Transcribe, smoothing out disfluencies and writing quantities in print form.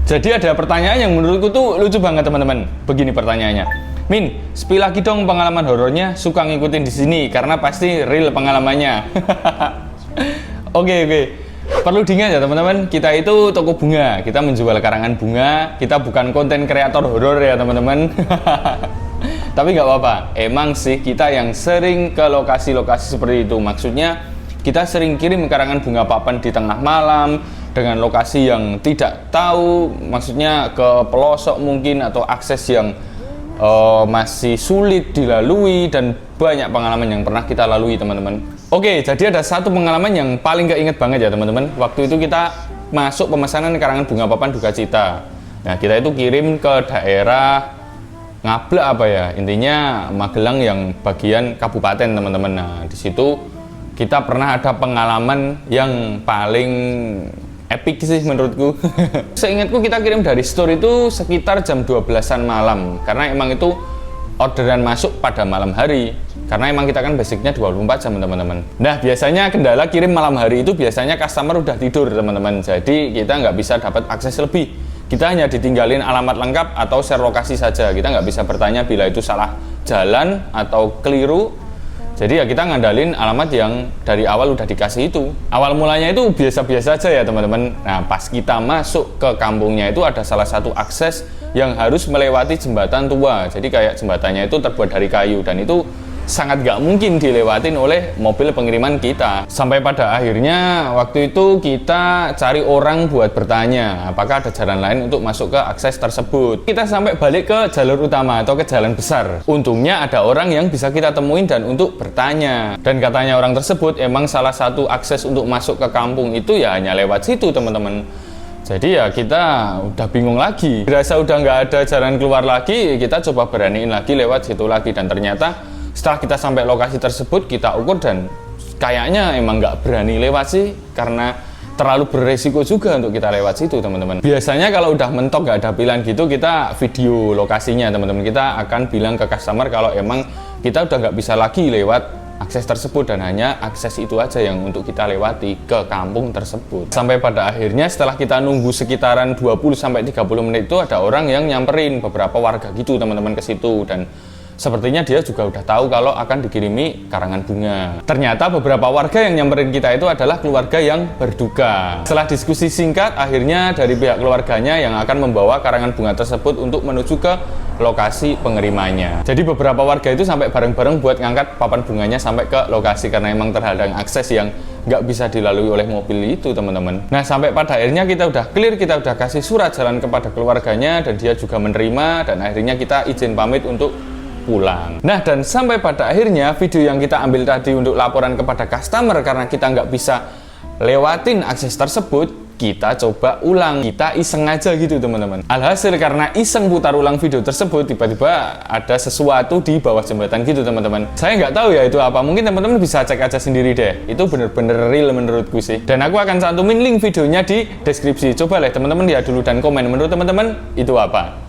Jadi ada pertanyaan yang menurutku tuh lucu banget teman-teman. Begini pertanyaannya, Min, spill lagi dong pengalaman horornya. Suka ngikutin di sini karena pasti real pengalamannya. Oke. Perlu diingat ya teman-teman, kita itu toko bunga, kita menjual karangan bunga, kita bukan konten kreator horor ya teman-teman. Tapi nggak apa-apa, emang sih kita yang sering ke lokasi-lokasi seperti itu. Maksudnya kita sering kirim karangan bunga papan di tengah malam dengan lokasi yang tidak tahu, maksudnya ke pelosok mungkin atau akses yang masih sulit dilalui, dan banyak pengalaman yang pernah kita lalui teman-teman. Oke, jadi ada satu pengalaman yang paling gak inget banget ya teman-teman. Waktu itu kita masuk pemesanan karangan bunga papan duka cita. Nah, kita itu kirim ke daerah Ngablak apa ya, intinya Magelang yang bagian kabupaten teman-teman. Nah, di situ kita pernah ada pengalaman yang paling epic sih menurutku. Seingatku kita kirim dari store itu sekitar jam 12-an malam, karena emang itu orderan masuk pada malam hari, karena emang kita kan basicnya 24 jam teman-teman. Nah, biasanya kendala kirim malam hari itu biasanya customer udah tidur teman-teman, jadi kita nggak bisa dapat akses lebih. Kita hanya ditinggalin alamat lengkap atau share lokasi saja, kita nggak bisa bertanya bila itu salah jalan atau keliru. Jadi ya kita ngandalin alamat yang dari awal udah dikasih itu. Awal mulanya itu biasa-biasa aja ya teman-teman. Nah, pas kita masuk ke kampungnya itu ada salah satu akses yang harus melewati jembatan tua. Jadi kayak jembatannya itu terbuat dari kayu, dan itu sangat gak mungkin dilewatin oleh mobil pengiriman kita. Sampai pada akhirnya waktu itu kita cari orang buat bertanya apakah ada jalan lain untuk masuk ke akses tersebut. Kita sampai balik ke jalur utama atau ke jalan besar. Untungnya ada orang yang bisa kita temuin dan untuk bertanya. Dan katanya orang tersebut emang salah satu akses untuk masuk ke kampung itu ya hanya lewat situ teman-teman. Jadi ya kita udah bingung lagi. Dirasa udah nggak ada jalan keluar lagi, kita coba beraniin lagi lewat situ lagi, dan ternyata setelah kita sampai lokasi tersebut, kita ukur dan kayaknya emang nggak berani lewat sih, karena terlalu beresiko juga untuk kita lewat situ teman-teman. Biasanya kalau udah mentok nggak ada pilihan gitu, kita video lokasinya teman-teman. Kita akan bilang ke customer kalau emang kita udah nggak bisa lagi lewat akses tersebut, dan hanya akses itu aja yang untuk kita lewati ke kampung tersebut. Sampai pada akhirnya setelah kita nunggu sekitaran 20-30 menit itu ada orang yang nyamperin, beberapa warga gitu teman-teman ke situ, dan sepertinya dia juga udah tahu kalau akan dikirimi karangan bunga. Ternyata beberapa warga yang nyamperin kita itu adalah keluarga yang berduka. Setelah diskusi singkat, akhirnya dari pihak keluarganya yang akan membawa karangan bunga tersebut untuk menuju ke lokasi pengirimannya. Jadi beberapa warga itu sampai bareng-bareng buat ngangkat papan bunganya sampai ke lokasi, karena emang terhadang akses yang nggak bisa dilalui oleh mobil itu teman-teman. Nah, sampai pada akhirnya kita udah clear, kita udah kasih surat jalan kepada keluarganya, dan dia juga menerima, dan akhirnya kita izin pamit untuk pulang. Nah, dan sampai pada akhirnya video yang kita ambil tadi untuk laporan kepada customer karena kita nggak bisa lewatin akses tersebut, kita coba ulang, kita iseng aja gitu teman-teman. Alhasil karena iseng putar ulang video tersebut, tiba-tiba ada sesuatu di bawah jembatan gitu teman-teman. Saya nggak tahu ya itu apa, mungkin teman-teman bisa cek aja sendiri deh. Itu bener-bener real menurutku sih. Dan aku akan cantumin link videonya di deskripsi. Coba lah teman-teman lihat dulu dan komen menurut teman-teman itu apa.